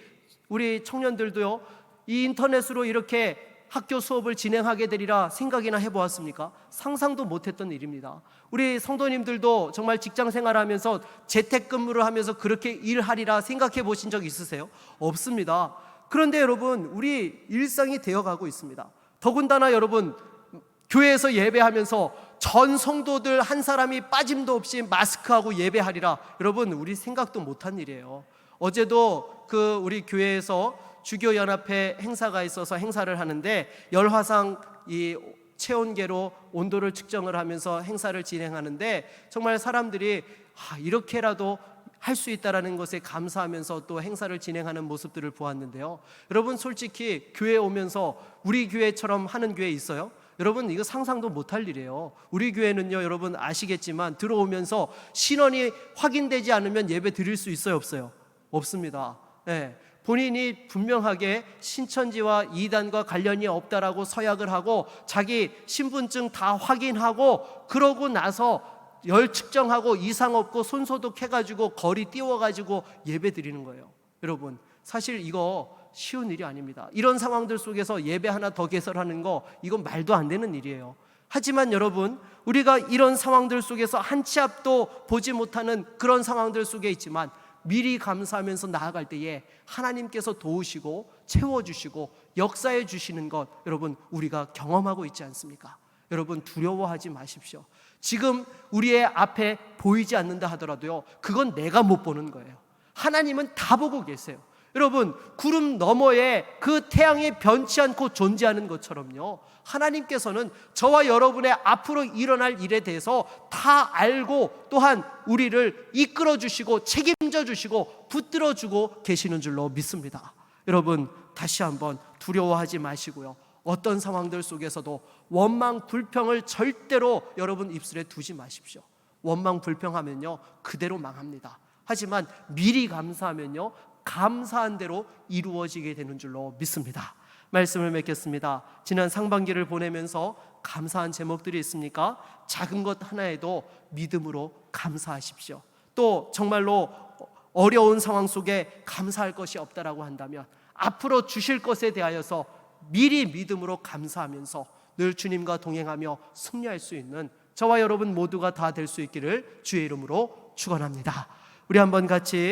우리 청년들도요, 이 인터넷으로 이렇게 학교 수업을 진행하게 되리라 생각이나 해보았습니까? 상상도 못했던 일입니다. 우리 성도님들도 정말 직장 생활하면서 재택근무를 하면서 그렇게 일하리라 생각해 보신 적 있으세요? 없습니다. 그런데 여러분, 우리 일상이 되어가고 있습니다. 더군다나 여러분, 교회에서 예배하면서 전 성도들 한 사람이 빠짐도 없이 마스크하고 예배하리라, 여러분, 우리 생각도 못한 일이에요. 어제도 우리 교회에서 주교연합회 행사가 있어서 행사를 하는데, 열화상 이 체온계로 온도를 측정을 하면서 행사를 진행하는데, 정말 사람들이 이렇게라도 할 수 있다라는 것에 감사하면서 또 행사를 진행하는 모습들을 보았는데요. 여러분, 솔직히 교회에 오면서 우리 교회처럼 하는 교회 있어요? 여러분, 이거 상상도 못할 일이에요. 우리 교회는요, 여러분 아시겠지만 들어오면서 신원이 확인되지 않으면 예배 드릴 수 있어요, 없어요? 없습니다. 네. 본인이 분명하게 신천지와 이단과 관련이 없다라고 서약을 하고 자기 신분증 다 확인하고, 그러고 나서 열 측정하고 이상 없고 손소독 해가지고 거리 띄워가지고 예배 드리는 거예요. 여러분, 사실 이거 쉬운 일이 아닙니다. 이런 상황들 속에서 예배 하나 더 개설하는 거, 이건 말도 안 되는 일이에요. 하지만 여러분, 우리가 이런 상황들 속에서 한 치 앞도 보지 못하는 그런 상황들 속에 있지만 미리 감사하면서 나아갈 때에 하나님께서 도우시고 채워주시고 역사해 주시는 것, 여러분, 우리가 경험하고 있지 않습니까? 여러분, 두려워하지 마십시오. 지금 우리의 앞에 보이지 않는다 하더라도요, 그건 내가 못 보는 거예요. 하나님은 다 보고 계세요. 여러분, 구름 너머에 그 태양이 변치 않고 존재하는 것처럼요, 하나님께서는 저와 여러분의 앞으로 일어날 일에 대해서 다 알고, 또한 우리를 이끌어 주시고 책임져 주시고 붙들어 주고 계시는 줄로 믿습니다. 여러분, 다시 한번 두려워하지 마시고요, 어떤 상황들 속에서도 원망 불평을 절대로 여러분 입술에 두지 마십시오. 원망 불평하면요, 그대로 망합니다. 하지만 미리 감사하면요, 감사한 대로 이루어지게 되는 줄로 믿습니다. 말씀을 맺겠습니다. 지난 상반기를 보내면서 감사한 제목들이 있습니까? 작은 것 하나에도 믿음으로 감사하십시오. 또 정말로 어려운 상황 속에 감사할 것이 없다라고 한다면 앞으로 주실 것에 대하여서 미리 믿음으로 감사하면서 늘 주님과 동행하며 승리할 수 있는 저와 여러분 모두가 다 될 수 있기를 주의 이름으로 축원합니다. 우리 한번 같이